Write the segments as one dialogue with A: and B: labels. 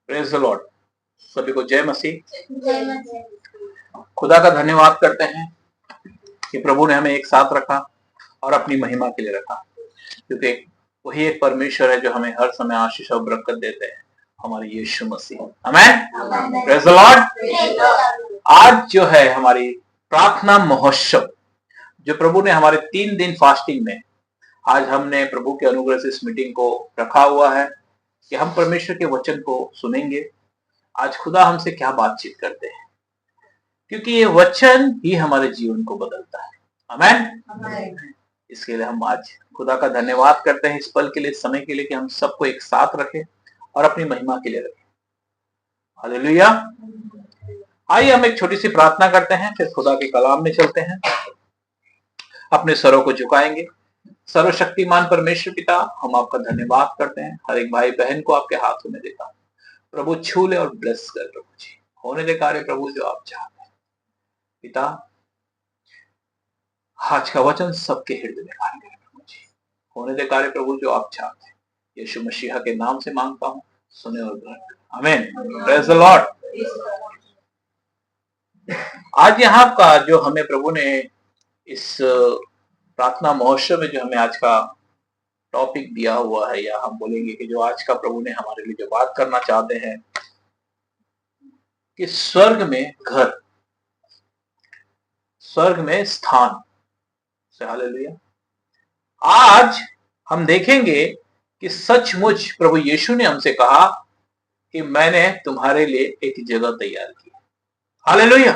A: Praise the Lord. सभी को जय मसीह। खुदा का धन्यवाद करते हैं कि प्रभु ने हमें एक साथ रखा और अपनी महिमा के लिए रखा, क्योंकि वही एक परमेश्वर है जो हमें हर समय आशीष और बरकत देते हैं, हमारे Yeshu Masih. Amen. Praise the Lord. आज जो है हमारी प्रार्थना महोत्सव, जो प्रभु ने हमारे 3 दिन फास्टिंग में, आज हमने प्रभु के अनुग्रह से इस मीटिंग को रखा हुआ है कि हम परमेश्वर के वचन को सुनेंगे। आज खुदा हमसे क्या बातचीत करते हैं, क्योंकि ये वचन ही हमारे जीवन को बदलता है। आमेन। इसके लिए हम आज खुदा का धन्यवाद करते हैं इस पल के लिए, इस समय के लिए, कि हम सबको एक साथ रखें और अपनी महिमा के लिए रखें। हालेलुया। आइए हम एक छोटी सी प्रार्थना करते हैं, फिर खुदा के कलाम में चलते हैं। अपने सरों को झुकाएंगे। सर्वशक्तिमान परमेश्वर पिता, हम आपका धन्यवाद करते हैं। हर एक भाई बहन को आपके हाथों में देता हूं। प्रभु छू ले और ब्लेस कर प्रभु जी। होने दे कार्य प्रभु जो आप चाहते हैं पिता। आज का वचन सबके हृदय में कार्य करे प्रभु जी। होने दे कार्य प्रभु जो आप चाहते हैं। यीशु मसीहा के नाम से मांगता हूं, सुने और ग्रहण करें। आमीन। Praise the Lord. आज यहाँ का जो हमें प्रभु ने इस प्रार्थना महोत्सव में जो हमें आज का टॉपिक दिया हुआ है, या हम बोलेंगे कि जो आज का प्रभु ने हमारे लिए जो बात करना चाहते हैं कि स्वर्ग में घर, स्वर्ग में स्थान। हालेलुया। आज हम देखेंगे कि सचमुच प्रभु यीशु ने हमसे कहा कि मैंने तुम्हारे लिए एक जगह तैयार की। हालेलुया।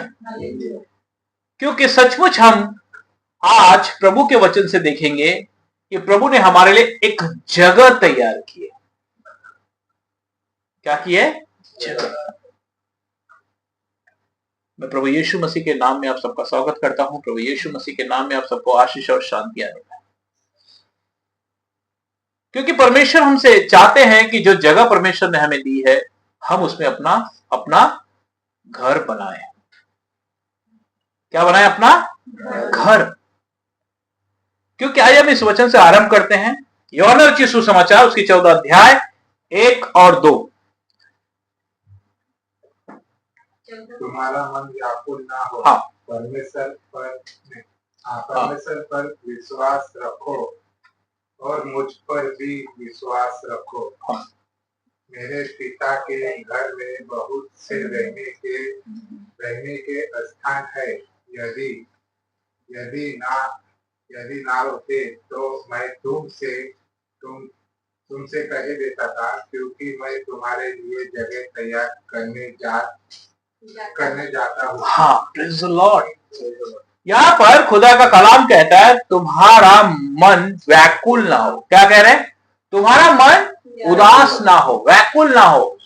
A: क्योंकि सचमुच हम आज प्रभु के वचन से देखेंगे कि प्रभु ने हमारे लिए एक जगह तैयार की है। क्या की है? जगह। मैं प्रभु यीशु मसीह के नाम में आप सबका स्वागत करता हूं। प्रभु यीशु मसीह के नाम में आप सबको आशीष और शांति आने पाए, क्योंकि परमेश्वर हमसे चाहते हैं कि जो जगह परमेश्वर ने हमें दी है, हम उसमें अपना अपना घर बनाएं। क्या बनाएं? अपना घर। क्योंकि आइए हम इस वचन से आरंभ करते हैं। यूहन्ना रचित सुसमाचार उसकी 14 अध्याय 1 और 2।
B: तुम्हारा मन व्याकुल ना हो।
A: हाँ।
B: परमेश्वर पर विश्वास रखो और मुझ पर भी विश्वास रखो।
A: हाँ।
B: मेरे पिता के घर में बहुत से रहने के स्थान है। यदि ना होते तो मैं तुमसे कह देता था, क्योंकि मैं तुम्हारे लिए जगह तैयार करने जाता हूँ।
A: हाँ, प्रेज़ द लॉर्ड। यहाँ पर खुदा का कलाम कहता है तुम्हारा मन व्याकुल ना हो। क्या कह रहे हैं? तुम्हारा मन उदास ना हो, व्याकुल ना हो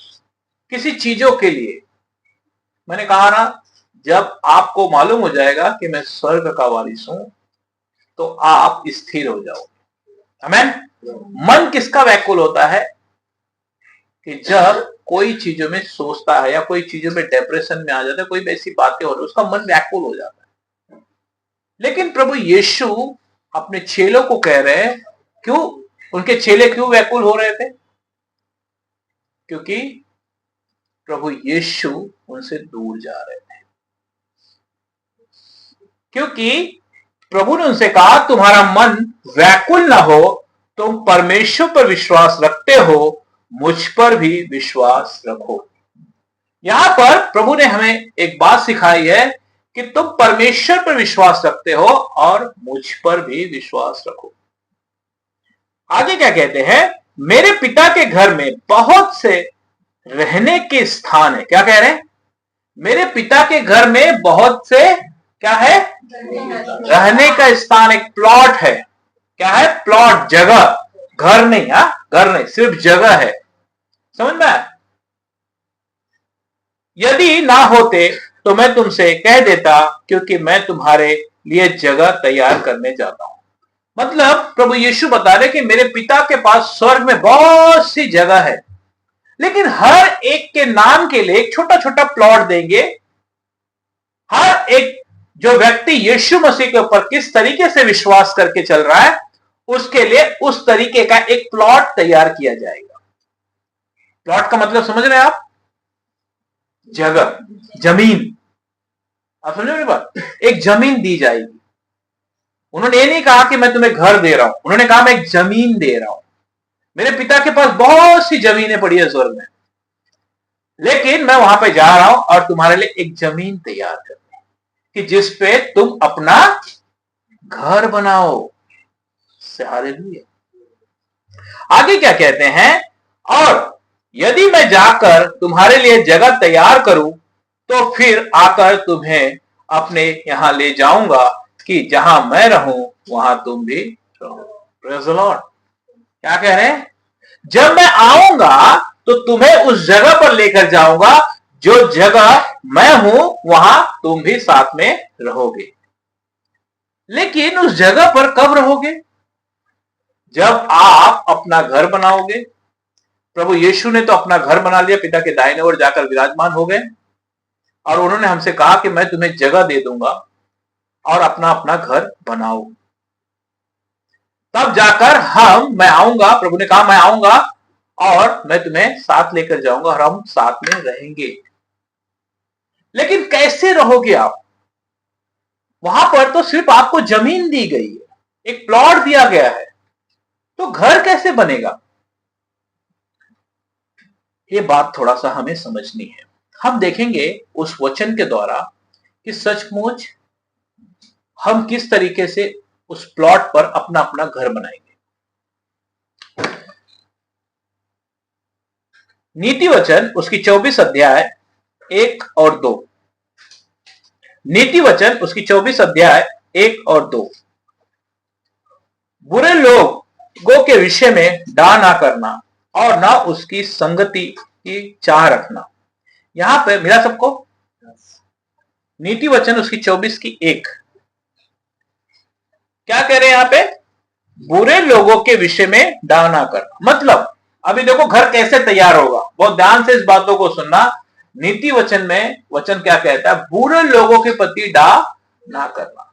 A: किसी चीजों के लिए। मैंने कहा ना, जब आपको मालूम हो जाएगा कि मैं स्वर्ग का वारिस हूं, तो आप स्थिर हो जाओगे। आमीन। मन किसका व्याकुल होता है? कि जब कोई चीजों में सोचता है या कोई चीजों में डिप्रेशन में आ जाता है, कोई ऐसी बातें हो रही, उसका मन व्याकुल हो जाता है। लेकिन प्रभु यीशु अपने चेलों को कह रहे हैं, क्यों उनके चेले क्यों व्याकुल हो रहे थे? क्योंकि प्रभु यीशु उनसे दूर जा रहे थे। क्योंकि प्रभु ने उनसे कहा तुम्हारा मन व्याकुल ना हो, तुम परमेश्वर पर विश्वास रखते हो, मुझ पर भी विश्वास रखो। यहां पर प्रभु ने हमें एक बात सिखाई है कि तुम परमेश्वर पर विश्वास रखते हो और मुझ पर भी विश्वास रखो। आगे क्या कहते हैं? मेरे पिता के घर में बहुत से रहने के स्थान है। क्या कह रहे हैं? मेरे पिता के घर में बहुत से क्या है? रहने का स्थान, एक प्लॉट है। क्या है? प्लॉट, जगह। घर नहीं। हा? घर नहीं, सिर्फ जगह है। समझ में आया? यदि ना होते तो मैं तुमसे कह देता, क्योंकि मैं तुम्हारे लिए जगह तैयार करने जाता हूं। मतलब प्रभु यीशु बता रहे कि मेरे पिता के पास स्वर्ग में बहुत सी जगह है, लेकिन हर एक के नाम के लिए एक छोटा छोटा प्लॉट देंगे। हर एक जो व्यक्ति यीशु मसीह के ऊपर किस तरीके से विश्वास करके चल रहा है, उसके लिए उस तरीके का एक प्लॉट तैयार किया जाएगा। प्लॉट का मतलब समझ रहे हैं आप? जगह, जमीन, आप समझो मेरी बात, एक जमीन दी जाएगी। उन्होंने ये नहीं कहा कि मैं तुम्हें घर दे रहा हूं, उन्होंने कहा मैं एक जमीन दे रहा हूं। मेरे पिता के पास बहुत सी जमीनें पड़ी है स्वर्ग में, लेकिन मैं वहां पे जा रहा हूं और तुम्हारे लिए एक जमीन तैयार करनी कि जिस पे तुम अपना घर बनाओ। हालेलुया। आगे क्या कहते हैं, और यदि मैं जाकर तुम्हारे लिए जगह तैयार करूं तो फिर आकर तुम्हें अपने यहां ले जाऊंगा कि जहां मैं रहूं वहां तुम भी रहो। Praise the Lord. क्या कह रहे हैं, जब मैं आऊंगा तो तुम्हें उस जगह पर लेकर जाऊंगा जो जगह मैं हूं, वहां तुम भी साथ में रहोगे। लेकिन उस जगह पर कब रहोगे, जब आप अपना घर बनाओगे। प्रभु यीशु ने तो अपना घर बना लिया, पिता के दाहिने ओर जाकर विराजमान हो गए, और उन्होंने हमसे कहा कि मैं तुम्हें जगह दे दूंगा और अपना अपना घर बनाओ। तब जाकर मैं आऊंगा, प्रभु ने कहा मैं आऊंगा और मैं तुम्हें साथ लेकर जाऊंगा और हम साथ में रहेंगे। लेकिन कैसे रहोगे आप, वहां पर तो सिर्फ आपको जमीन दी गई है, एक प्लॉट दिया गया है, तो घर कैसे बनेगा। ये बात थोड़ा सा हमें समझनी है। हम देखेंगे उस वचन के द्वारा कि सचमुच हम किस तरीके से उस प्लॉट पर अपना अपना घर बनाएंगे। नीति वचन उसकी 24 अध्याय 1 और 2। नीति वचन उसकी 24 अध्याय 1 और 2। बुरे लोगों के विषय में डा ना करना और ना उसकी संगति की चाह रखना। यहां पे मिला सबको, नीति वचन उसकी 24 की 1। क्या कह रहे हैं यहां पे, बुरे लोगों के विषय में डा ना करना। मतलब अभी देखो घर कैसे तैयार होगा, बहुत ध्यान से इस बातों को सुनना। नीति वचन में वचन क्या कहता है, बुरे लोगों के प्रति डा ना करना।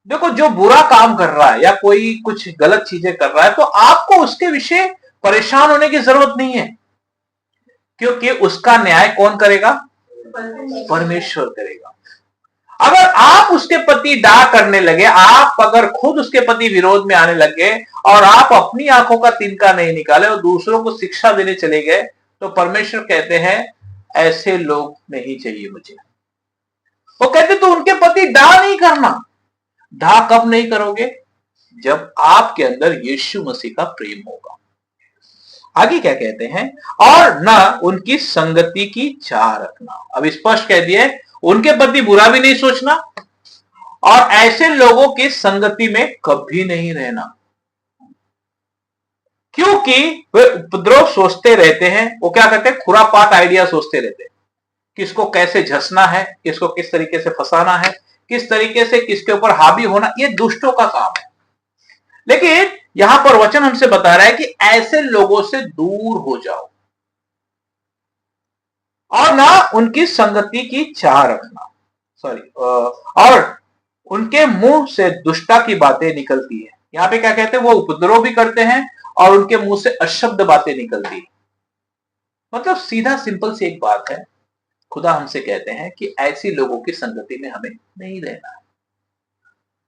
A: देखो जो बुरा काम कर रहा है या कोई कुछ गलत चीजें कर रहा है, तो आपको उसके विषय परेशान होने की जरूरत नहीं है, क्योंकि उसका न्याय कौन करेगा, परमेश्वर करेगा। अगर आप उसके प्रति डा करने लगे, आप अगर खुद उसके प्रति विरोध में आने लगे और आप अपनी आंखों का तिनका नहीं निकाले और दूसरों को शिक्षा देने चले गए, तो परमेश्वर कहते हैं ऐसे लोग नहीं चाहिए मुझे। वो कहते तो उनके प्रति डा नहीं करना। डा कब नहीं करोगे, जब आपके अंदर यीशु मसीह का प्रेम होगा। आगे क्या कहते हैं, और ना उनकी संगति की चाह रखना। अब स्पष्ट कह दिए, उनके प्रति बुरा भी नहीं सोचना और ऐसे लोगों की संगति में कभी नहीं रहना, क्योंकि वे उपद्रव सोचते रहते हैं। वो क्या करते हैं, खुरापात आइडिया सोचते रहते हैं, किसको कैसे झसना है, किसको किस तरीके से फंसाना है, किस तरीके से किसके ऊपर हावी होना, ये दुष्टों का काम है। लेकिन यहां पर वचन हमसे बता रहा है कि ऐसे लोगों से दूर हो जाओ और ना उनकी संगति की चाह रखना। और उनके मुंह से दुष्टता की बातें निकलती है। यहां पे क्या कहते हैं, वो उपद्रव भी करते हैं और उनके मुंह से अशुद्ध बातें निकलती है। मतलब सीधा सिंपल सी एक बात है, खुदा हमसे कहते हैं कि ऐसी लोगों की संगति में हमें नहीं रहना है,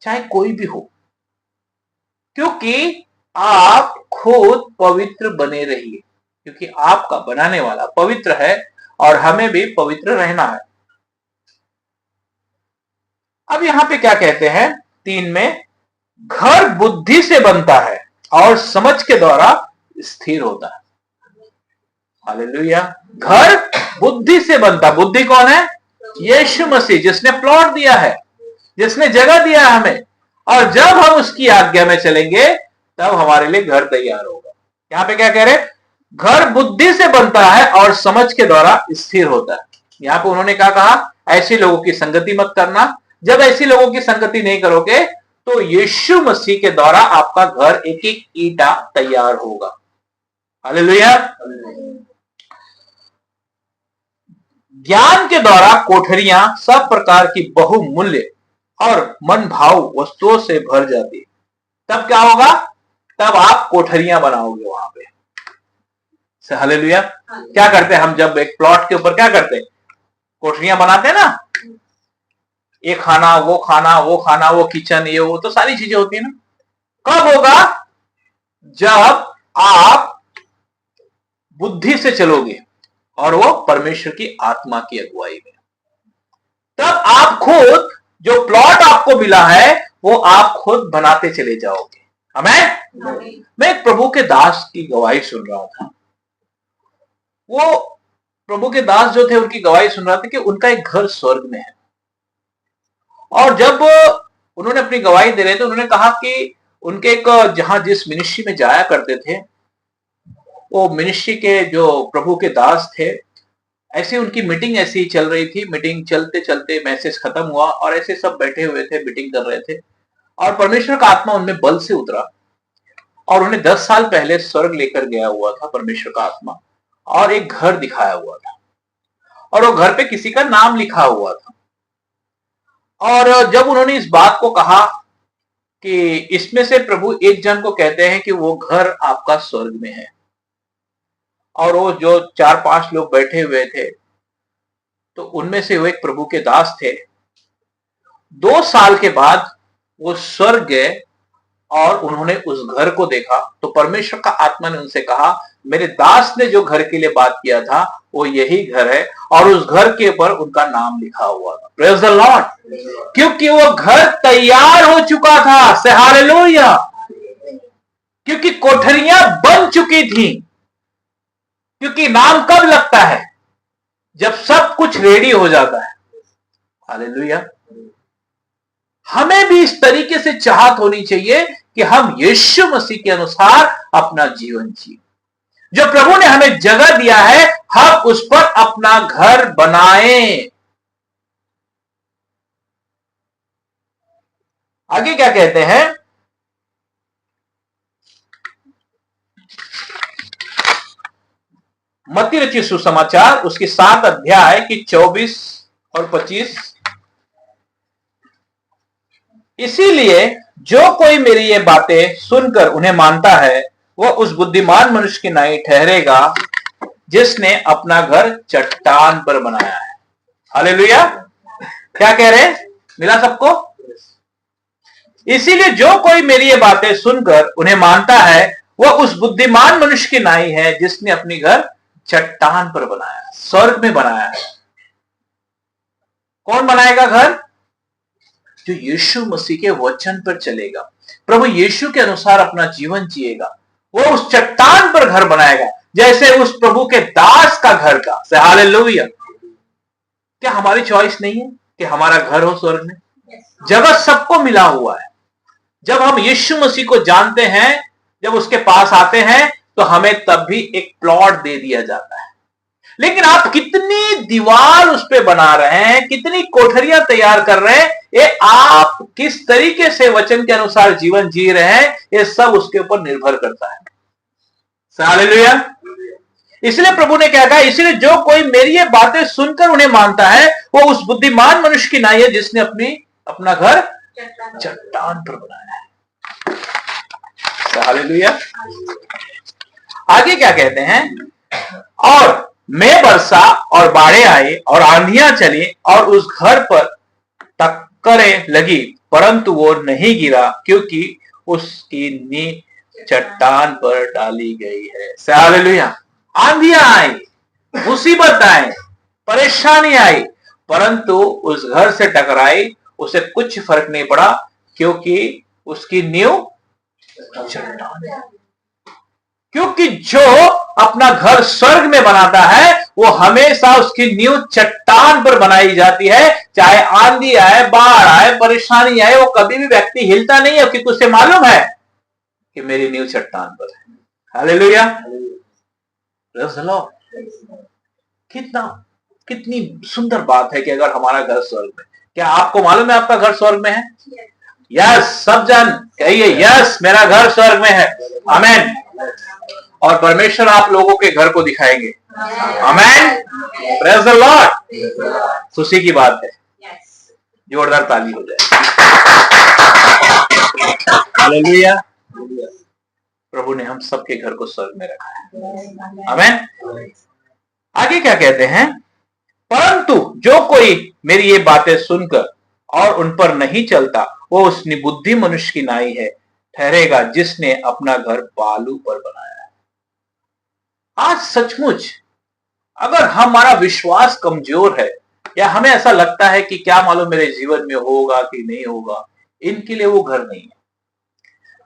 A: चाहे कोई भी हो, क्योंकि आप खुद पवित्र बने रहिए, क्योंकि आपका बनाने वाला पवित्र है और हमें भी पवित्र रहना है। अब यहां पे क्या कहते हैं 3 में, घर बुद्धि से बनता है और समझ के द्वारा स्थिर होता है। हालेलुया। घर बुद्धि से बनता, बुद्धि कौन है, यीशु मसीह, जिसने प्लॉट दिया है, जिसने जगह दिया है हमें, और जब हम उसकी आज्ञा में चलेंगे तब हमारे लिए घर तैयार होगा। यहां पे क्या कह रहे, घर बुद्धि से बनता है और समझ के द्वारा स्थिर होता है। यहां पे उन्होंने क्या कहा, ऐसे लोगों की संगति मत करना। जब ऐसी लोगों की संगति नहीं करोगे तो यीशु मसीह के द्वारा आपका घर एक एक ईंटा तैयार होगा। हालेलुया। ज्ञान के द्वारा कोठरियां सब प्रकार की बहुमूल्य और मन भाव वस्तुओं से भर जाती। तब क्या होगा, तब आप कोठरियां बनाओगे वहां पे। हालेलुया। क्या करते हैं हम, जब एक प्लॉट के ऊपर क्या करते हैं, कोठरियां बनाते हैं ना, ये खाना, वो खाना, वो खाना, वो किचन, ये वो, तो सारी चीजें होती है ना। कब होगा? जब आप बुद्धि से चलोगे और वो परमेश्वर की आत्मा की अगुवाई में, तब आप खुद जो प्लॉट आपको मिला है वो आप खुद बनाते चले जाओगे। आमीन। मैं एक प्रभु के दास की गवाही सुन रहा था। वो प्रभु के दास जो थे उनकी गवाही सुन रहा था कि उनका एक घर स्वर्ग में है। और जब उन्होंने अपनी गवाही दे रहे थे, उन्होंने कहा कि उनके एक जहां जिस मिनिस्ट्री में जाया करते थे, वो मिनिस्ट्री के जो प्रभु के दास थे, ऐसे उनकी मीटिंग ऐसी चल रही थी। मीटिंग चलते चलते मैसेज खत्म हुआ और ऐसे सब बैठे हुए थे, मीटिंग कर रहे थे, और परमेश्वर का आत्मा उनमें बल से उतरा और उन्हें 10 साल पहले स्वर्ग लेकर गया हुआ था परमेश्वर का आत्मा, और एक घर दिखाया हुआ था और वो घर पे किसी का नाम लिखा हुआ था। और जब उन्होंने इस बात को कहा कि इसमें से प्रभु एक जन को कहते हैं कि वो घर आपका स्वर्ग में है, और वो जो 4-5 लोग बैठे हुए थे, तो उनमें से वो एक प्रभु के दास थे। 2 साल के बाद वो स्वर्ग गए और उन्होंने उस घर को देखा, तो परमेश्वर का आत्मा ने उनसे कहा, मेरे दास ने जो घर के लिए बात किया था वो यही घर है, और उस घर के ऊपर उनका नाम लिखा हुआ था। Praise the Lord. क्योंकि वो घर तैयार हो चुका था। से हालेलुया। क्योंकि कोठरियां बन चुकी थी। क्योंकि नाम कब लगता है? जब सब कुछ रेडी हो जाता है। हालेलुया। हमें भी इस तरीके से चाहत होनी चाहिए कि हम यीशु मसीह के अनुसार अपना जीवन जिए। जो प्रभु ने हमें जगह दिया है, हम उस पर अपना घर बनाएं। आगे क्या कहते हैं? मत्ती रचित सुसमाचार उसकी 7 अध्याय की 24 और 25। इसीलिए जो कोई मेरी ये बातें सुनकर उन्हें मानता है, वह उस बुद्धिमान मनुष्य की नाई ठहरेगा जिसने अपना घर चट्टान पर बनाया है। हालेलुया। क्या कह रहे हैं? मिला सबको? इसीलिए जो कोई मेरी ये बातें सुनकर उन्हें मानता है, वह उस बुद्धिमान मनुष्य की नाई है जिसने अपनी घर चट्टान पर बनाया, स्वर्ग में बनाया है। कौन बनाएगा घर? जो यीशु मसीह के वचन पर चलेगा, प्रभु यीशु के अनुसार अपना जीवन जिएगा, वो उस चट्टान पर घर बनाएगा, जैसे उस प्रभु के दास का घर का। से हालेलुया। क्या हमारी चॉइस नहीं है कि हमारा घर हो स्वर्ग में? जगह सबको मिला हुआ है। जब हम यीशु मसीह को जानते हैं, जब उसके पास आते हैं, तो हमें तब भी एक प्लॉट दे दिया जाता है। लेकिन आप कितनी दीवार उस पे बना रहे हैं, कितनी कोठरियां तैयार कर रहे हैं, ये आप किस तरीके से वचन के अनुसार जीवन जी रहे हैं, ये सब उसके ऊपर निर्भर करता है। हालेलुया। इसलिए प्रभु ने क्या कहा? इसलिए जो कोई मेरी ये बातें सुनकर उन्हें मानता है, वो उस बुद्धिमान मनुष्य की नाई है जिसने अपना घर चट्टान पर बनाया है। हालेलुया। आगे क्या कहते हैं? और मैं बरसा और बाढ़ें आई और आंधियां चली और उस घर पर टक्करें लगी, परंतु वो नहीं गिरा, क्योंकि उसकी नींव चट्टान पर डाली गई है। हालेलुया। आंधियां आई, मुसीबत आई, परेशानी आई, परंतु उस घर से टकराई, उसे कुछ फर्क नहीं पड़ा, क्योंकि उसकी नींव चट्टान है। क्योंकि जो अपना घर स्वर्ग में बनाता है, वो हमेशा उसकी नींव चट्टान पर बनाई जाती है। चाहे आंधी आए, बाढ़ आए, परेशानी आए, वो कभी भी व्यक्ति हिलता नहीं है, क्योंकि उसे मालूम है कि मेरी नींव चट्टान पर है। हालेलुया। कितनी सुंदर बात है कि अगर हमारा घर स्वर्ग में, क्या आपको मालूम है आपका घर स्वर्ग में है? यस। सब जन कहिए, यस, मेरा घर स्वर्ग में है। आमीन। और परमेश्वर आप लोगों के घर को दिखाएंगे। आमीन। Praise the Lord. खुशी की बात है। जोरदार ताली हो जाए। हालेलुया। प्रभु ने हम सबके घर को स्वर्ग में रखा है। आमीन। आगे क्या कहते हैं? परंतु जो कोई मेरी ये बातें सुनकर और उन पर नहीं चलता, वो उस निबुद्धि मनुष्य की नाई है ठहरेगा, जिसने अपना घर बालू पर बनाया है। आज सचमुच अगर हमारा विश्वास कमजोर है, या हमें ऐसा लगता है कि क्या मालूम मेरे जीवन में होगा कि नहीं होगा, इनके लिए वो घर नहीं है।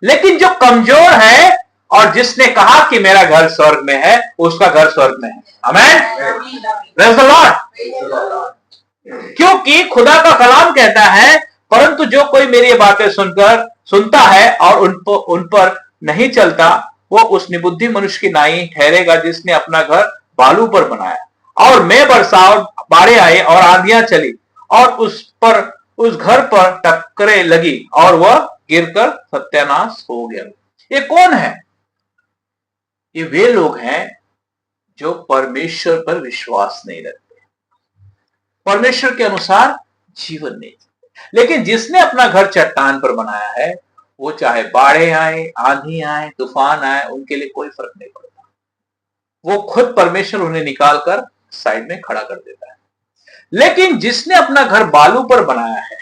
A: लेकिन जो कमजोर है और जिसने कहा कि मेरा घर स्वर्ग में है, उसका घर स्वर्ग में है। आमीन, प्रेज़ द लॉर्ड। क्योंकि खुदा का कलाम कहता है, परंतु जो कोई मेरी बातें सुनता है और उन पर नहीं चलता, वो उस निबुद्धि मनुष्य की नाई ठहरेगा, जिसने अपना घर बालू पर बनाया। और मैं बरसाव, बाढ़ें आई और आंधियां चली और उस घर पर टक्करें लगी और वह गिरकर सत्यानाश हो गया। ये कौन है? ये वे लोग हैं जो परमेश्वर पर विश्वास नहीं रखते, परमेश्वर के अनुसार जीवन नहीं। लेकिन जिसने अपना घर चट्टान पर बनाया है, वो चाहे बाढ़ें आए, आंधी आए, तूफान आए, उनके लिए कोई फर्क नहीं पड़ता। वो खुद परमेश्वर उन्हें निकालकर साइड में खड़ा कर देता है। लेकिन जिसने अपना घर बालू पर बनाया है,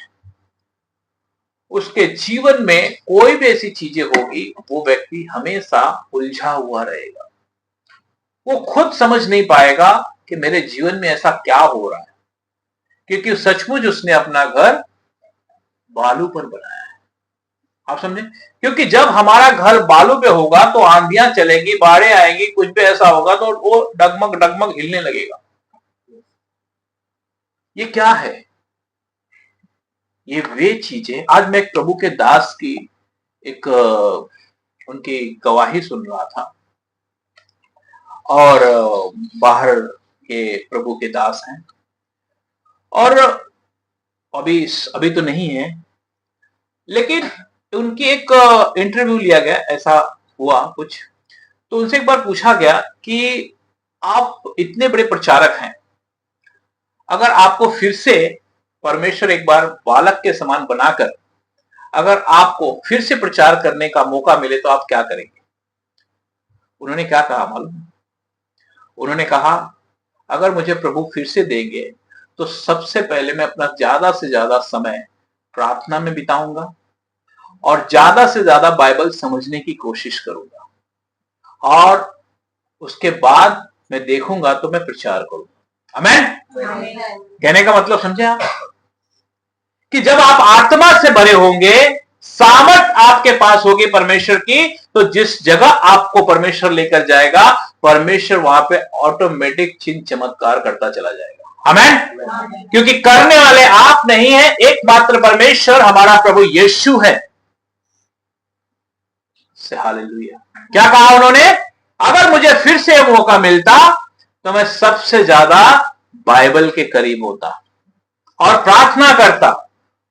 A: उसके जीवन में कोई भी ऐसी चीजें होगी, वो व्यक्ति हमेशा उलझा हुआ रहेगा। वो खुद समझ नहीं पाएगा कि मेरे जीवन में ऐसा क्या हो रहा है, क्योंकि सचमुच उसने अपना घर बालू पर बनाया है। आप समझे? क्योंकि जब हमारा घर बालू पे होगा तो आंधियां चलेगी, बाढ़ें आएंगी, कुछ भी ऐसा होगा तो वो डगमग डगमग हिलने लगेगा। ये क्या है? ये वे चीजें, आज मैं प्रभु के दास की एक उनकी गवाही सुन रहा था, और बाहर के प्रभु के दास हैं, और अभी तो नहीं है, लेकिन उनकी एक इंटरव्यू लिया गया, ऐसा हुआ कुछ। तो उनसे एक बार पूछा गया कि आप इतने बड़े प्रचारक हैं, अगर आपको फिर से परमेश्वर एक बार बालक के समान बनाकर अगर आपको फिर से प्रचार करने का मौका मिले तो आप क्या करेंगे? उन्होंने क्या कहा मालूम? उन्होंने कहा, अगर मुझे प्रभु फिर से देंगे तो सबसे पहले मैं अपना ज्यादा से ज्यादा समय प्रार्थना में बिताऊंगा और ज्यादा से ज्यादा बाइबल समझने की कोशिश करूंगा, और उसके बाद मैं देखूंगा तो मैं प्रचार करूंगा। आमीन। कहने का मतलब समझे आप? कि जब आप आत्मा से भरे होंगे, सामर्थ आपके पास होगी परमेश्वर की, तो जिस जगह आपको परमेश्वर लेकर जाएगा, परमेश्वर वहां पे ऑटोमेटिक चिन्ह चमत्कार करता चला जाएगा। आमीन। क्योंकि करने वाले आप नहीं है, एकमात्र परमेश्वर हमारा प्रभु यीशु है। हालेलुया। क्या कहा उन्होंने? अगर मुझे फिर से मौका मिलता तो मैं सबसे ज्यादा बाइबल के करीब होता और प्रार्थना करता,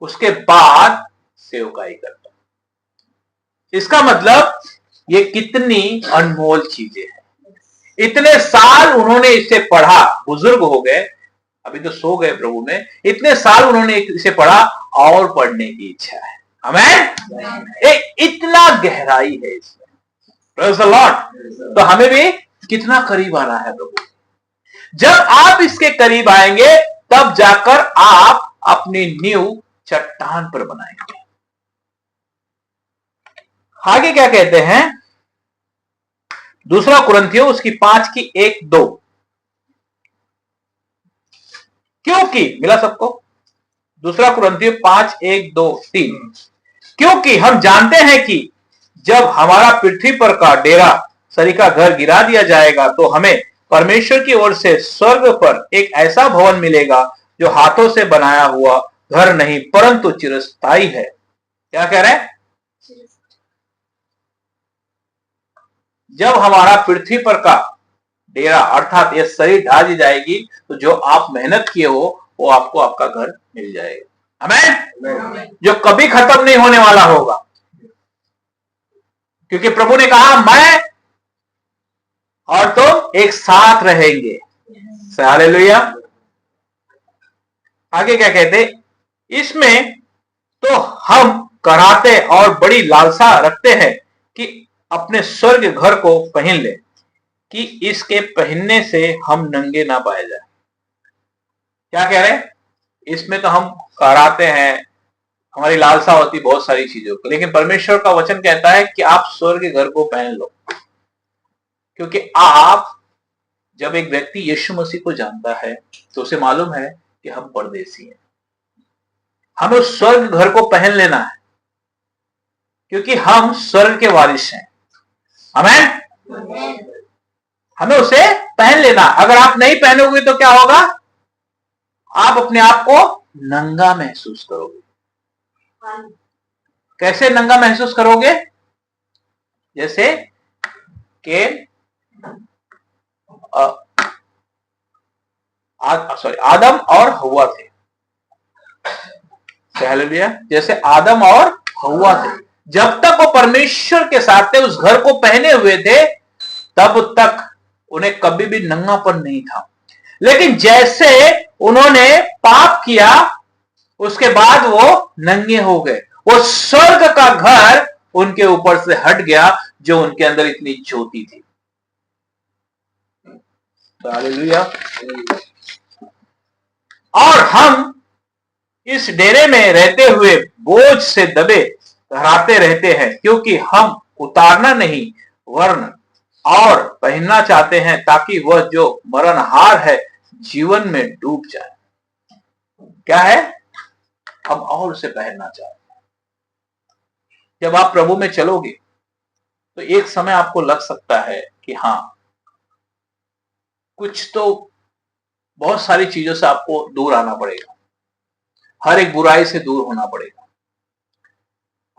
A: उसके बाद सेवकाई करता। इसका मतलब ये कितनी अनमोल चीजें हैं। इतने साल उन्होंने इसे पढ़ा, बुजुर्ग हो गए, अभी तो सो गए प्रभु में, इतने साल उन्होंने इसे पढ़ा और पढ़ने की इच्छा है। आमीन। इतना गहराई है इसमें। Praise the Lord. तो हमें भी कितना करीब आना है प्रभु। जब आप इसके करीब आएंगे, तब जाकर आप अपनी नींव चट्टान पर बनाएंगे। आगे क्या कहते हैं? दूसरा कुरिन्थियों उसकी 5:1-2। क्योंकि मिला सबको? दूसरा कुरिन्थियों 5:1-2-3। क्योंकि हम जानते हैं कि जब हमारा पृथ्वी पर का डेरा सरीका घर गिरा दिया जाएगा, तो हमें परमेश्वर की ओर से स्वर्ग पर एक ऐसा भवन मिलेगा जो हाथों से बनाया हुआ घर नहीं, परंतु चिरस्थायी है। क्या कह रहे हैं? जब हमारा पृथ्वी पर का डेरा अर्थात यह शरीर ढा दी जाएगी, तो जो आप मेहनत किए हो वो आपको आपका घर मिल जाएगा। आमीन। जो कभी खत्म नहीं होने वाला होगा, क्योंकि प्रभु ने कहा मैं और तुम एक साथ रहेंगे। हालेलुया। आगे क्या कहते? इसमें तो हम कराहते और बड़ी लालसा रखते हैं कि अपने स्वर्ग घर को पहन ले, कि इसके पहनने से हम नंगे ना पाए जाए। क्या कह रहे हैं? इसमें तो हम कराते हैं, हमारी लालसा होती बहुत सारी चीजों को, लेकिन परमेश्वर का वचन कहता है कि आप स्वर्ग के घर को पहन लो। क्योंकि आप जब एक व्यक्ति यीशु मसीह को जानता है तो उसे मालूम है कि हम परदेसी हैं, हमें उस स्वर्ग घर को पहन लेना है, क्योंकि हम स्वर्ग के वारिस हैं। आमीन। हमें उसे पहन लेना। अगर आप नहीं पहनोगे तो क्या होगा? आप अपने आप को नंगा महसूस करोगे। कैसे नंगा महसूस करोगे? जैसे कि आदम और हव्वा थे। हालेलुया। जैसे आदम और हव्वा थे, जब तक वो परमेश्वर के साथ थे, उस घर को पहने हुए थे, तब तक उन्हें कभी भी नंगापन नहीं था। लेकिन जैसे उन्होंने पाप किया, उसके बाद वो नंगे हो गए। वो स्वर्ग का घर उनके ऊपर से हट गया, जो उनके अंदर इतनी ज्योति थी। हालेलुया। और हम इस डेरे में रहते हुए बोझ से दबे रहते रहते हैं, क्योंकि हम उतारना नहीं वरन और पहनना चाहते हैं, ताकि वह जो मरणहार है जीवन में डूब जाए। क्या है? हम और उसे पहनना चाहते हैं। जब आप प्रभु में चलोगे तो एक समय आपको लग सकता है कि हाँ, कुछ तो बहुत सारी चीजों से आपको दूर आना पड़ेगा, हर एक बुराई से दूर होना पड़ेगा।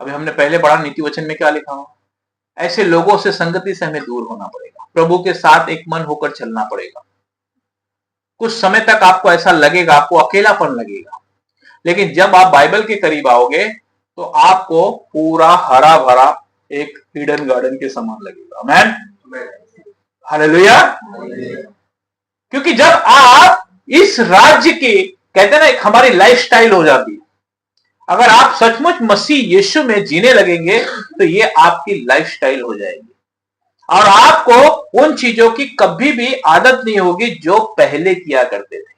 A: अभी हमने पहले पढ़ा नीति वचन में क्या लिखा हो, ऐसे लोगों से संगति से हमें दूर होना पड़ेगा, प्रभु के साथ एक मन होकर चलना पड़ेगा। कुछ समय तक आपको ऐसा लगेगा, आपको अकेलापन लगेगा, लेकिन जब आप बाइबल के करीब आओगे तो आपको पूरा हरा भरा एक हिडन गार्डन के समान लगेगा। आमीन। हालेलुया। क्योंकि जब आप इस राज्य के, कहते हैं ना, एक हमारी लाइफस्टाइल हो जाती है। अगर आप सचमुच मसीह यीशु में जीने लगेंगे तो ये आपकी लाइफस्टाइल हो जाएगी, और आपको उन चीजों की कभी भी आदत नहीं होगी जो पहले किया करते थे।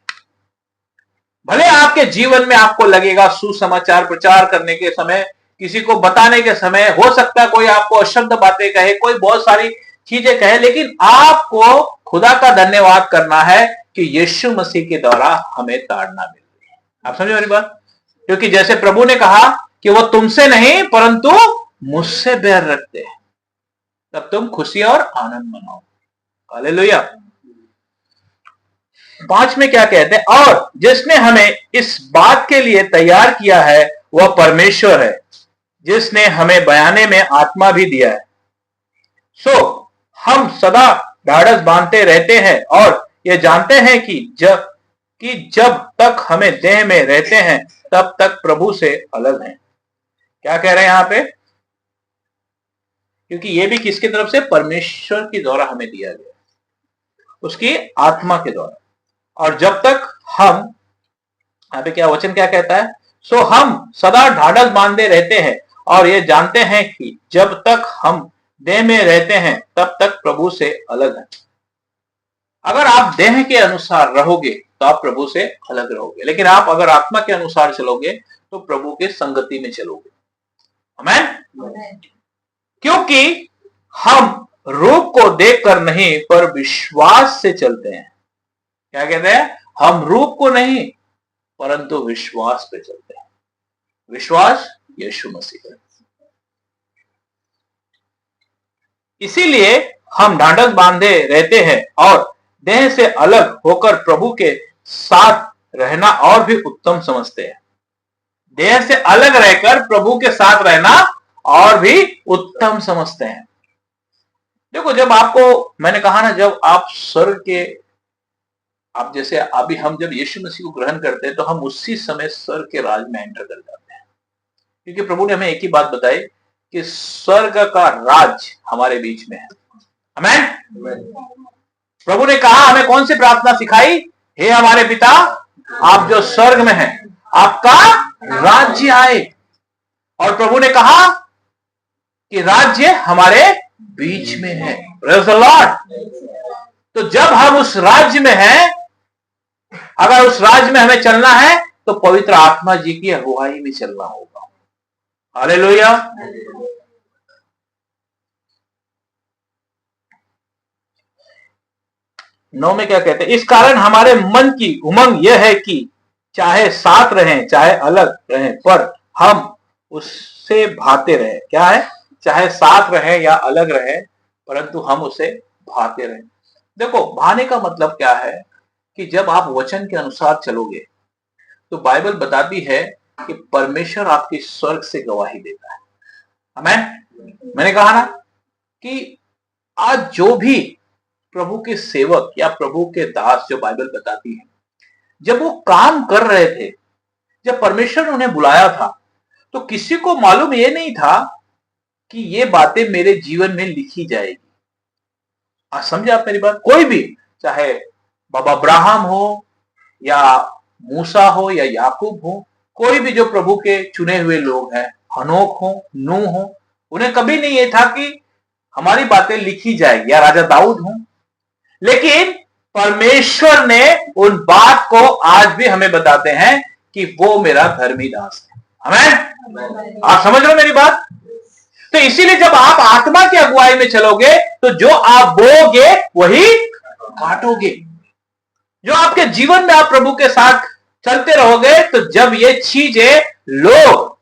A: भले आपके जीवन में आपको लगेगा, सुसमाचार प्रचार करने के समय, किसी को बताने के समय, हो सकता है कोई आपको अशब्द बातें कहे, कोई बहुत सारी चीजें कहे, लेकिन आपको खुदा का धन्यवाद करना है कि यीशु मसीह के द्वारा हमें ताड़ना मिल रही है। आप समझे मेरी बात? क्योंकि जैसे प्रभु ने कहा कि वो तुमसे नहीं परंतु मुझसे बैर रखते हैं, तब तुम खुशी और आनंद मनाओ। हालेलुया। 5 में क्या कहते हैं? और जिसने हमें इस बात के लिए तैयार किया है वह परमेश्वर है, जिसने हमें बयाने में आत्मा भी दिया है। सो हम सदा ढाढ़स बांधते रहते हैं और ये जानते हैं कि जब तक हमें देह में रहते हैं तब तक प्रभु से अलग हैं। क्या कह रहे हैं यहां पे? क्योंकि ये भी किसकी तरफ से? परमेश्वर के द्वारा हमें दिया गया, उसकी आत्मा के द्वारा। और जब तक हम, यहां पे क्या वचन क्या कहता है? सो हम सदा ढाढ़स बांधे रहते हैं और ये जानते हैं कि जब तक हम देह में रहते हैं तब तक प्रभु से अलग हैं। अगर आप देह के अनुसार रहोगे तो आप प्रभु से अलग रहोगे, लेकिन आप अगर आत्मा के अनुसार चलोगे तो प्रभु के संगति में चलोगे। आमीन। क्योंकि हम रूप को देखकर नहीं पर विश्वास से चलते हैं। क्या कहते हैं? हम रूप को नहीं परंतु विश्वास पे चलते हैं। विश्वास यीशु मसीह है। इसीलिए हम ढाढ़स बांधे रहते हैं और देह से अलग होकर प्रभु के साथ रहना और भी उत्तम समझते हैं। देह से अलग रहकर प्रभु के साथ रहना और भी उत्तम समझते हैं। देखो, जब आपको, मैंने कहा ना, जब आप स्वर्ग के, आप जैसे अभी हम जब यीशु मसीह को ग्रहण करते हैं तो हम उसी समय स्वर्ग के राज में एंटर कर जाते हैं। क्योंकि प्रभु ने हमें एक ही बात बताई कि स्वर्ग का राज हमारे बीच में है। आमीन। प्रभु ने कहा, हमें कौन सी प्रार्थना सिखाई? हे हमारे पिता, आप जो स्वर्ग में हैं, आपका राज्य आए। और प्रभु ने कहा कि राज्य हमारे बीच में है। Praise the Lord. तो जब हम उस राज्य में हैं अगर उस राज में हमें चलना है तो पवित्र आत्मा जी की अगुवाई में चलना होगा। हालेलुया। 9 में क्या कहते हैं? इस कारण हमारे मन की उमंग यह है कि चाहे साथ रहें चाहे अलग रहें, पर हम उससे भाते रहें। क्या है? चाहे साथ रहें या अलग रहें, परंतु हम उसे भाते रहें। देखो, भाने का मतलब क्या है कि जब आप वचन के अनुसार चलोगे तो बाइबल बताती है कि परमेश्वर आपकी स्वर्ग से गवाही देता है। आमीन। मैंने कहा ना कि आज जो भी प्रभु के सेवक या प्रभु के दास, जो बाइबल बताती है, जब वो काम कर रहे थे, जब परमेश्वर ने उन्हें बुलाया था, तो किसी को मालूम ये नहीं था कि ये बातें मेरे जीवन में लिखी जाएगी। आज समझे आप मेरी बात? कोई भी, चाहे बाबा अब्राहम हो या मूसा हो या याकूब हो, कोई भी जो प्रभु के चुने हुए लोग हैं, हनोक हो, नूह हो, उन्हें कभी नहीं ये था कि हमारी बातें लिखी जाएगी, या राजा दाऊद हो। लेकिन परमेश्वर ने उन बात को आज भी हमें बताते हैं कि वो मेरा धर्मी दास है। आमीन। आप समझ रहे हो मेरी बात? तो इसीलिए जब आप आत्मा की अगुवाई में चलोगे तो जो आप बोओगे वही काटोगे। जो आपके जीवन में आप प्रभु के साथ चलते रहोगे, तो जब ये चीजें लोग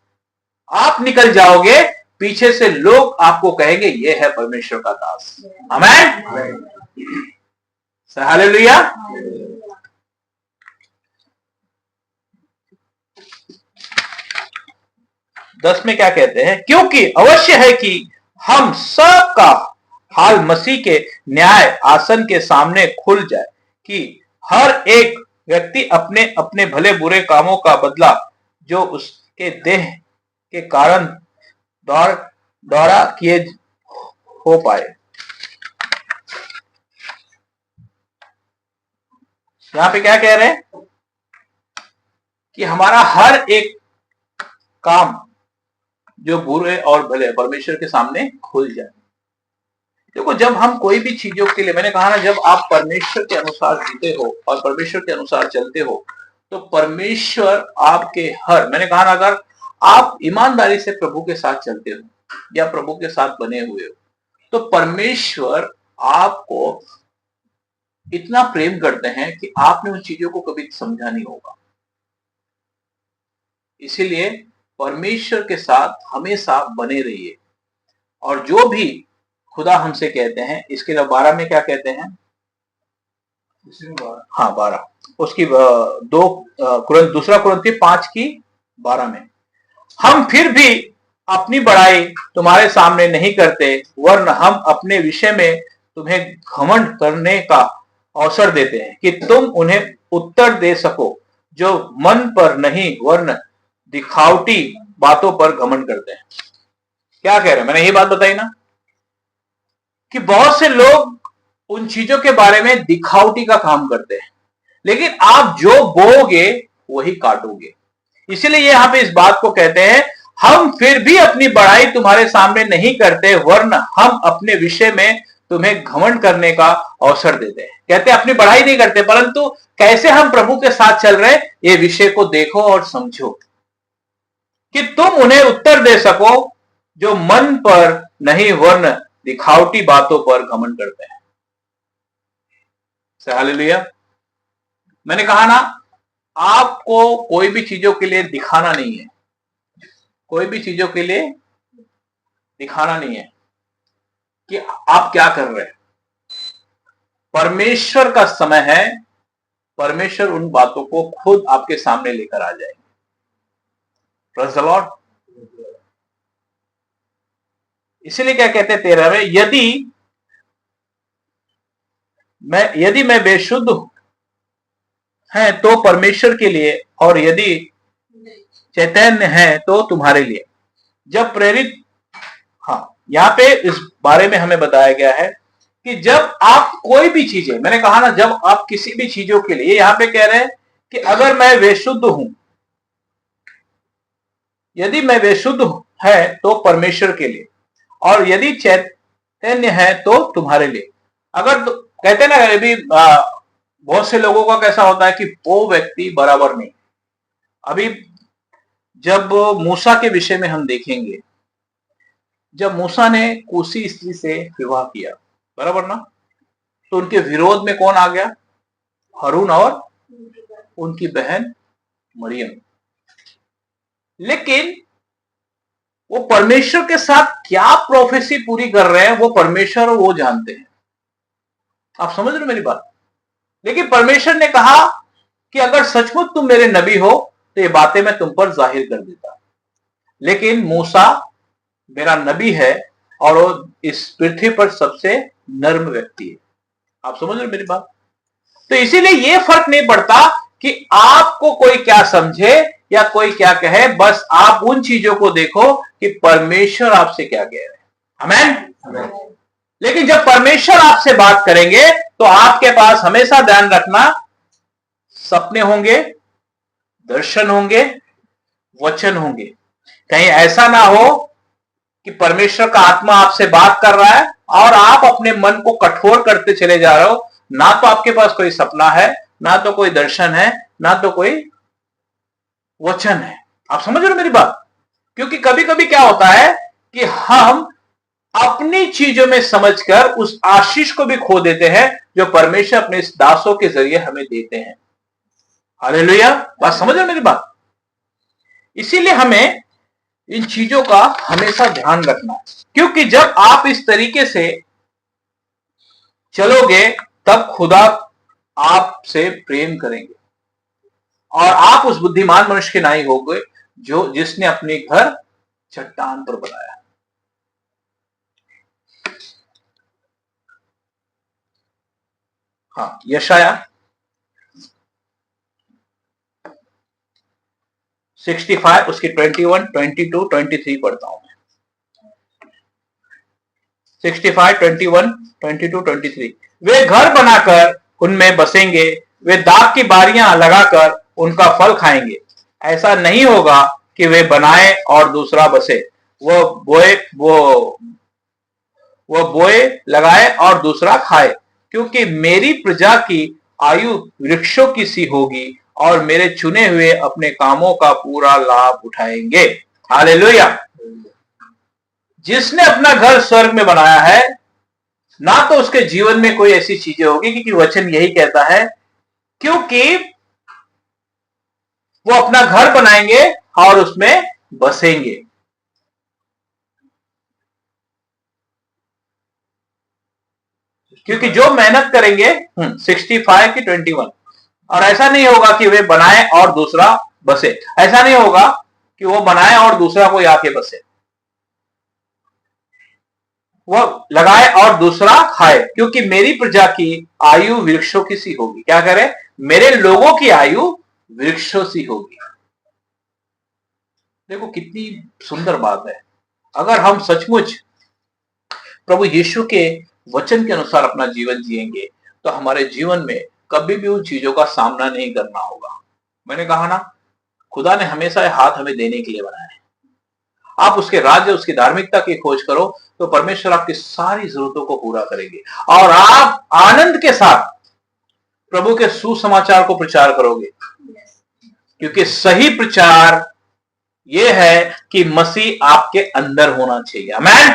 A: आप निकल जाओगे, पीछे से लोग आपको कहेंगे ये है परमेश्वर का दास। आमीन। हालेलुया। दस में क्या कहते हैं? क्योंकि अवश्य है कि हम सब का हाल मसीह के न्याय आसन के सामने खुल जाए, कि हर एक व्यक्ति अपने अपने भले बुरे कामों का बदला जो उसके देह के कारण द्वारा किए हो पाए। यहां पे क्या कह रहे हैं? कि हमारा हर एक काम जो बुरे और भले परमेश्वर के सामने खुल जाए। देखो, जब हम कोई भी चीजों के लिए, मैंने कहा ना, जब आप परमेश्वर के अनुसार जीते हो और परमेश्वर के अनुसार चलते हो, तो परमेश्वर आपके मैंने कहा ना, अगर आप ईमानदारी से प्रभु के साथ चलते हो या प्रभु के साथ बने हुए हो, तो परमेश्वर आपको इतना प्रेम करते हैं कि आपने उन चीजों को कभी समझा नहीं होगा। इसीलिए परमेश्वर के साथ हमेशा बने रहिए। और जो भी खुदा हमसे कहते हैं, इसके 12 में क्या कहते हैं? हाँ, 12, उसकी दूसरा कुरिन्थी 5:12 में, हम फिर भी अपनी बड़ाई तुम्हारे सामने नहीं करते, वरन हम अपने विषय में तुम्हें घमंड करने का अवसर देते हैं कि तुम उन्हें उत्तर दे सको जो मन पर नहीं वरन दिखावटी बातों पर घमंड करते हैं। क्या कह रहे हैं? मैंने यही बात बताई ना कि बहुत से लोग उन चीजों के बारे में दिखावटी का काम करते हैं, लेकिन आप जो बोओगे वही काटोगे। इसीलिए यहां पे इस बात को कहते हैं, हम फिर भी अपनी बड़ाई तुम्हारे सामने नहीं करते, वरन हम अपने विषय में तुम्हें घमंड करने का अवसर देते हैं। कहते हैं अपनी बड़ाई नहीं करते, परंतु कैसे हम प्रभु के साथ चल रहे, ये विषय को देखो और समझो कि तुम उन्हें उत्तर दे सको जो मन पर नहीं वरन दिखावटी बातों पर घमंड करते हैं। हालेलुया। मैंने कहा ना, आपको कोई भी चीजों के लिए दिखाना नहीं है, कोई भी चीजों के लिए दिखाना नहीं है कि आप क्या कर रहे हैं। परमेश्वर का समय है, परमेश्वर उन बातों को खुद आपके सामने लेकर आ जाएंगे। Praise the Lord. इसीलिए क्या कहते हैं 13 में, यदि मैं बेशुद्ध है तो परमेश्वर के लिए, और यदि चैतन्य है तो तुम्हारे लिए। जब प्रेरित, हाँ, यहां पे इस बारे में हमें बताया गया है कि जब आप कोई भी चीजें, मैंने कहा ना, जब आप किसी भी चीजों के लिए, यहां पे कह रहे हैं कि अगर मैं बेशुद्ध हूं, यदि मैं बेशुद्ध है तो परमेश्वर के लिए, और यदि चैतन्य है तो तुम्हारे लिए। अगर कहते ना, यदि बहुत से लोगों का कैसा होता है कि वो व्यक्ति बराबर नहीं। अभी जब मूसा के विषय में हम देखेंगे, जब मूसा ने कूशी स्त्री से विवाह किया, बराबर ना, तो उनके विरोध में कौन आ गया? हारून और उनकी बहन मरियम। लेकिन वो परमेश्वर के साथ क्या प्रोफेसी पूरी कर रहे हैं, वो परमेश्वर और वो जानते हैं। आप समझ रहे हो मेरी बात? लेकिन परमेश्वर ने कहा कि अगर सचमुच तुम मेरे नबी हो तो ये बातें मैं तुम पर जाहिर कर देता। लेकिन मूसा मेरा नबी है और वो इस पृथ्वी पर सबसे नर्म व्यक्ति है। आप समझ रहे हो मेरी बात? तो इसीलिए ये फर्क नहीं पड़ता कि आपको कोई क्या समझे या कोई क्या कहे, बस आप उन चीजों को देखो कि परमेश्वर आपसे क्या कह रहे हैं। आमेन। लेकिन जब परमेश्वर आपसे बात करेंगे तो आपके पास हमेशा ध्यान रखना, सपने होंगे, दर्शन होंगे, वचन होंगे। कहीं ऐसा ना हो कि परमेश्वर का आत्मा आपसे बात कर रहा है और आप अपने मन को कठोर करते चले जा रहे हो। ना तो आपके पास कोई सपना है, ना तो कोई दर्शन है, ना तो कोई वचन है। आप समझ रहे हो मेरी बात? क्योंकि कभी कभी क्या होता है कि हम अपनी चीजों में समझकर उस आशीष को भी खो देते हैं जो परमेश्वर अपने इस दासों के जरिए हमें देते हैं। हालेलुया। बात समझ रहे हो मेरी बात? इसीलिए हमें इन चीजों का हमेशा ध्यान रखना है, क्योंकि जब आप इस तरीके से चलोगे तब खुदा आपसे प्रेम करेंगे और आप उस बुद्धिमान मनुष्य के नाई होंगे जो जिसने अपने घर चट्टान पर बनाया। हाँ, यशाया 65 उसकी 21, 22, 23 पढ़ता हूं मैं। 65, 21, 22, 23। वे घर बनाकर उनमें बसेंगे, वे दाख की बारियां लगाकर उनका फल खाएंगे। ऐसा नहीं होगा कि वे बनाए और दूसरा बसे, वो बोए लगाए और दूसरा खाए, क्योंकि मेरी प्रजा की आयु वृक्षों की सी होगी और मेरे चुने हुए अपने कामों का पूरा लाभ उठाएंगे। हालेलुया। जिसने अपना घर स्वर्ग में बनाया है, ना तो उसके जीवन में कोई ऐसी चीजें होगी, क्योंकि वचन यही कहता है, क्योंकि वो अपना घर बनाएंगे और उसमें बसेंगे। क्योंकि जो मेहनत करेंगे 65 की 21, और ऐसा नहीं होगा कि वे बनाए और दूसरा बसे। ऐसा नहीं होगा कि वो बनाए और दूसरा कोई आके बसे। वो लगाए और दूसरा खाए, क्योंकि मेरी प्रजा की आयु वृक्षों की सी होगी। क्या करे? मेरे लोगों की आयु वृक्षों सी होगी। देखो कितनी सुंदर बात है। अगर हम सचमुच प्रभु यीशु के वचन के अनुसार अपना जीवन जिएंगे तो हमारे जीवन में कभी भी उन चीजों का सामना नहीं करना होगा। मैंने कहा ना, खुदा ने हमेशा हाथ हमें देने के लिए बनाया है। आप उसके राज्य, उसकी धार्मिकता की खोज करो तो परमेश्वर आपकी सारी जरूरतों को पूरा करेंगे और आप आनंद के साथ प्रभु के सुसमाचार को प्रचार करोगे। क्योंकि सही प्रचार यह है कि मसीह आपके अंदर होना चाहिए। आमीन।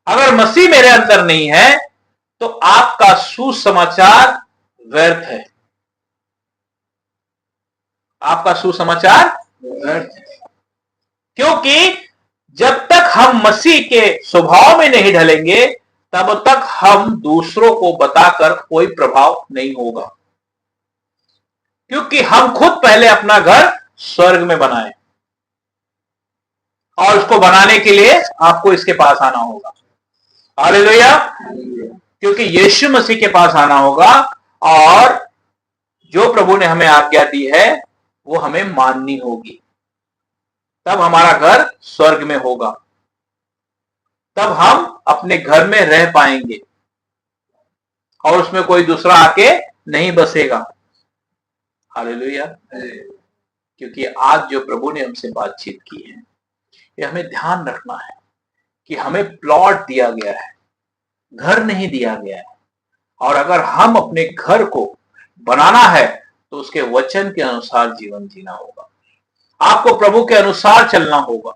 A: अगर मसीह मेरे अंदर नहीं है तो आपका सुसमाचार व्यर्थ है। आपका सुसमाचार व्यर्थ है, क्योंकि जब तक हम मसीह के स्वभाव में नहीं ढलेंगे तब तक हम दूसरों को बताकर कोई प्रभाव नहीं होगा। क्योंकि हम खुद पहले अपना घर स्वर्ग में बनाए और उसको बनाने के लिए आपको इसके पास आना होगा। हालेलुया। क्योंकि यीशु मसीह के पास आना होगा और जो प्रभु ने हमें आज्ञा दी है वो हमें माननी होगी। तब हमारा घर स्वर्ग में होगा, तब हम अपने घर में रह पाएंगे और उसमें कोई दूसरा आके नहीं बसेगा। हालेलुया। क्योंकि आज जो प्रभु ने हमसे बातचीत की है, ये हमें ध्यान रखना है कि हमें प्लॉट दिया गया है, घर नहीं दिया गया है। और अगर हम अपने घर को बनाना है तो उसके वचन के अनुसार जीवन जीना होगा। आपको प्रभु के अनुसार चलना होगा।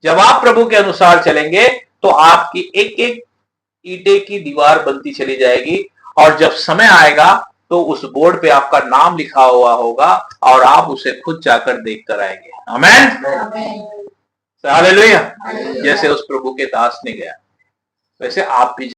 A: जब आप प्रभु के अनुसार चलेंगे तो आपकी एक एक ईंटे की दीवार बनती चली जाएगी, और जब समय आएगा तो उस बोर्ड पे आपका नाम लिखा हुआ होगा और आप उसे खुद जाकर देख कर आएंगे। आमीन, हालेलुया। जैसे उस प्रभु के दास ने गया, वैसे आप भी